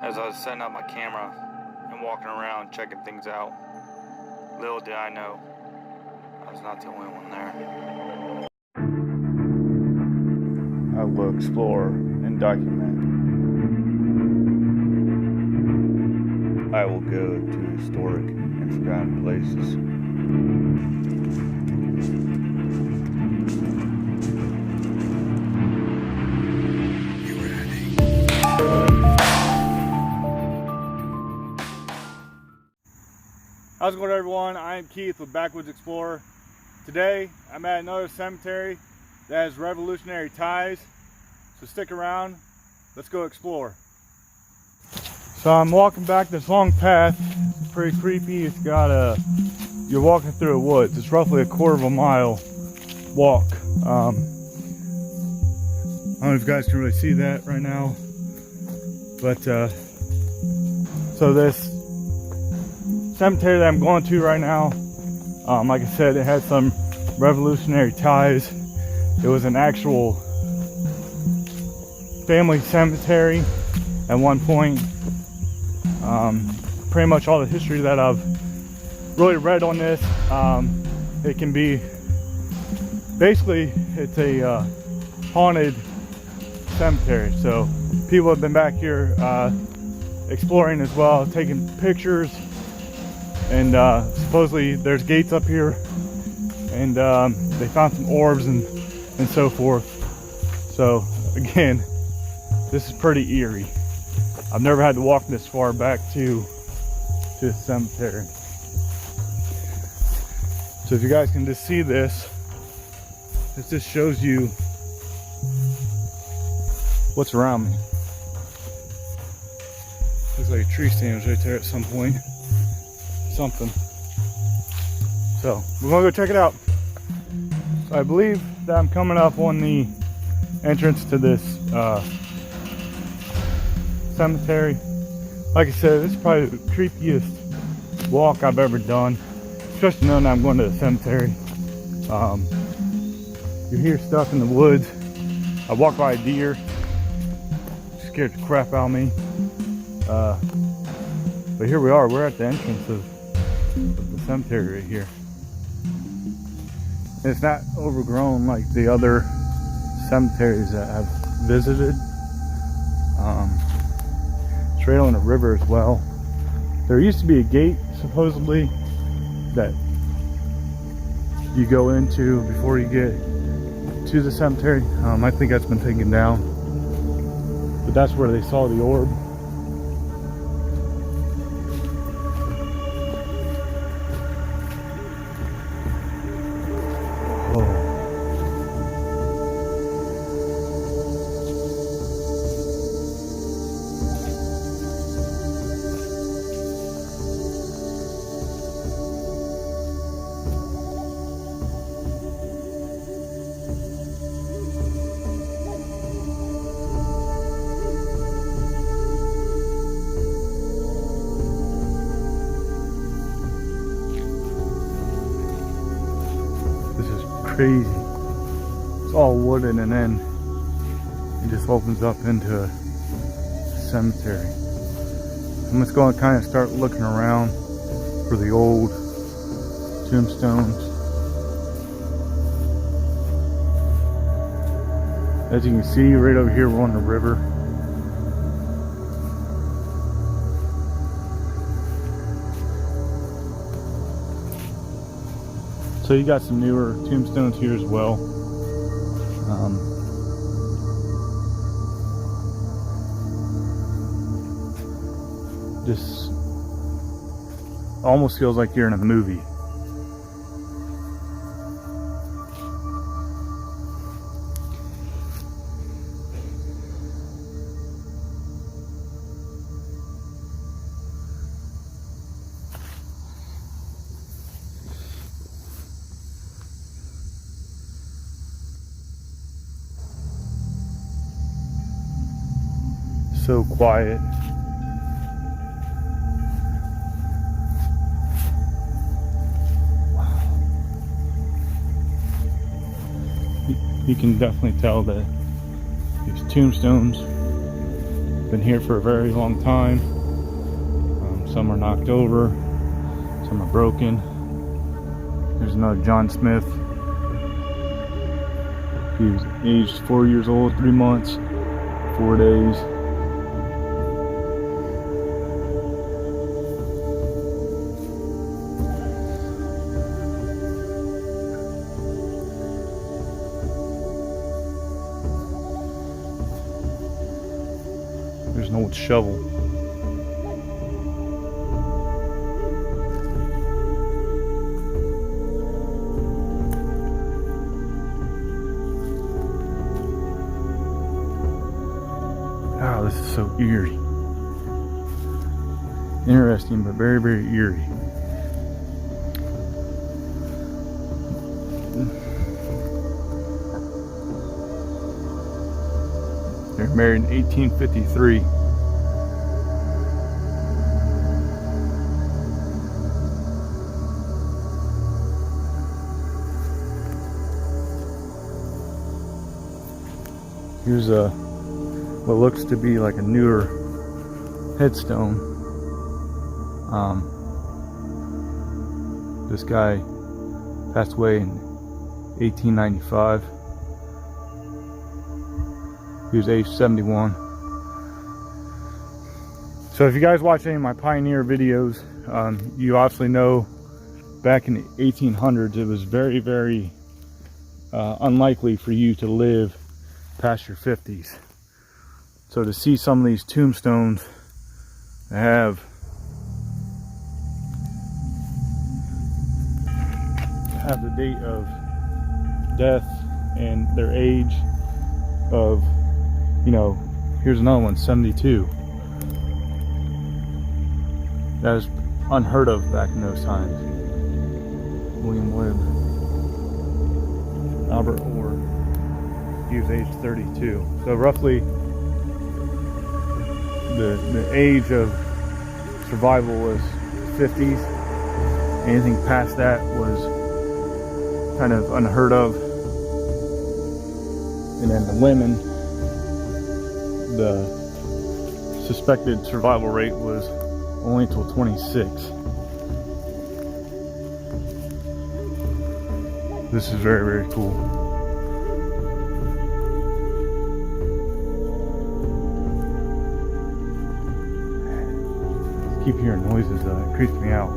As I was setting up my camera and walking around checking things out, little did I know I was not the only one there. I will explore and document. I will go to historic and forgotten places. How's it going, everyone? I am Keith with Backwoods Explorer. Today I'm at another cemetery that has revolutionary ties, so stick around, let's go explore. So I'm walking back this long path. It's pretty creepy. It's got you're walking through a woods. It's roughly a quarter of a mile walk. I don't know if you guys can really see that right now, but so this cemetery that I'm going to right now, like I said, it had some revolutionary ties. It was an actual family cemetery at one point. Pretty much all the history that I've really read on this, it can be basically, it's a haunted cemetery. So people have been back here exploring as well, taking pictures. And supposedly there's gates up here, and they found some orbs and so forth. So again, this is pretty eerie. I've never had to walk this far back to the cemetery. So if you guys can just see this just shows you what's around me. Looks like a tree stand was right there at some point. Something. So we're gonna go check it out. So I believe that I'm coming up on the entrance to this cemetery. Like I said, this is probably the creepiest walk I've ever done, especially knowing that I'm going to the cemetery. You hear stuff in the woods. I walked by a deer, scared the crap out of me. But here we are. We're at the entrance of the cemetery right here. And it's not overgrown like the other cemeteries that I've visited. It's right on a river as well. There used to be a gate, supposedly, that you go into before you get to the cemetery. I think that's been taken down. But that's where they saw the orb. Crazy. It's all wooded, and then it just opens up into a cemetery. I'm just going to kind of start looking around for the old tombstones. As you can see, right over here we're on the river. So you got some newer tombstones here as well. Just almost feels like you're in a movie. So quiet. Wow. You can definitely tell that these tombstones Been here for a very long time. Some are knocked over, some are broken. There's another John Smith. He was aged 4 years old, 3 months, 4 days. There's an old shovel. Wow, this is so eerie. Interesting, but very, very eerie. They're married in 1853. Here's what looks to be like a newer headstone. This guy passed away in 1895. He was age 71. So if you guys watch any of my Pioneer videos, you obviously know back in the 1800s it was very, very unlikely for you to live past your 50s. So to see some of these tombstones that have the date of death and their age of, you know, here's another one, 72. That is unheard of back in those times. William Webb. Albert Orr. He was age 32. So roughly the age of survival was 50s. Anything past that was kind of unheard of. And then the women, the suspected survival rate was only till 26. This is very, very cool. Keep hearing noises, it creeps me out.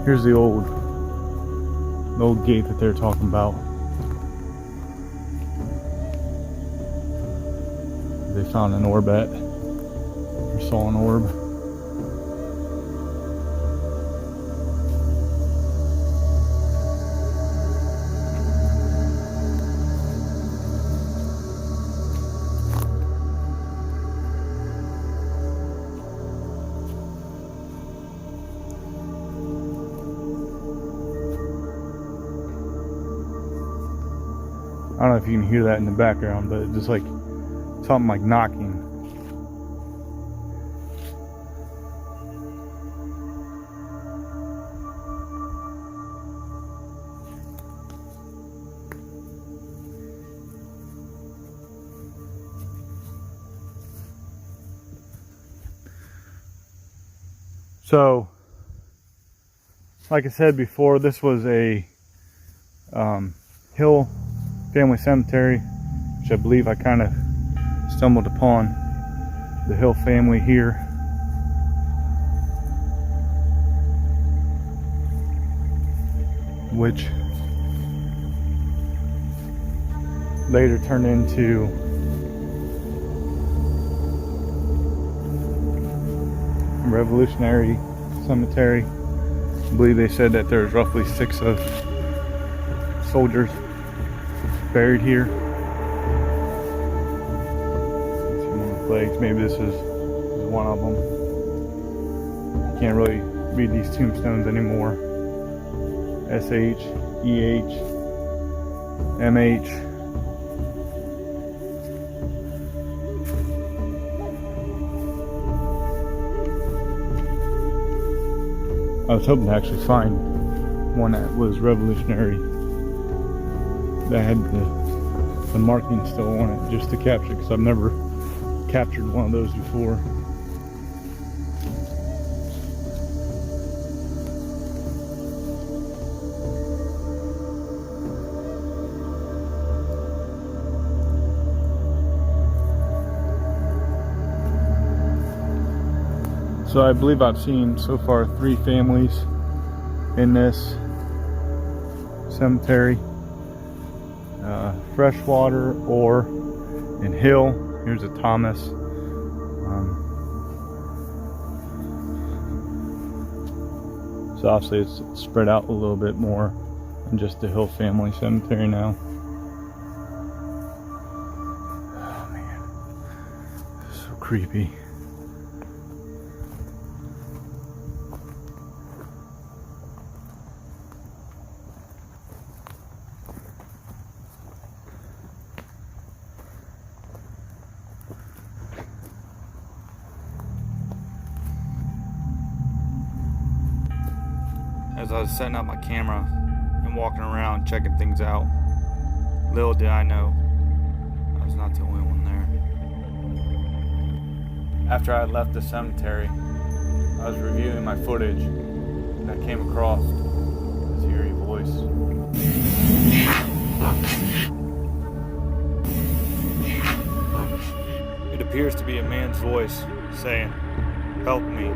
Here's the old gate that they're talking about. They found an orb at, or saw an orb. I don't know if you can hear that in the background, but it's just like something like knocking. So, like I said before, this was a hill family cemetery, which I believe I kind of stumbled upon the Hill family here. Which later turned into Revolutionary Cemetery. I believe they said that there's roughly 6 of soldiers buried here. Flags. Maybe this is one of them. You can't really read these tombstones anymore. SH, EH, MH. I was hoping to actually find one that was revolutionary, that had the marking still on it, just to capture it, because I've never captured one of those before. So I believe I've seen so far 3 families in this cemetery. Freshwater, Orr, and Hill. Here's a Thomas. So obviously it's spread out a little bit more than just the Hill family cemetery now. Oh man, this is so creepy. As I was setting up my camera and walking around checking things out, little did I know I was not the only one there. After I had left the cemetery, I was reviewing my footage and I came across this eerie voice. It appears to be a man's voice saying, "Help me."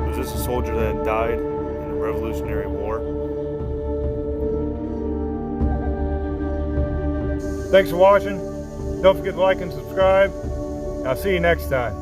Was this a soldier that had died in the Revolutionary War? Thanks for watching. Don't forget to like and subscribe. I'll see you next time.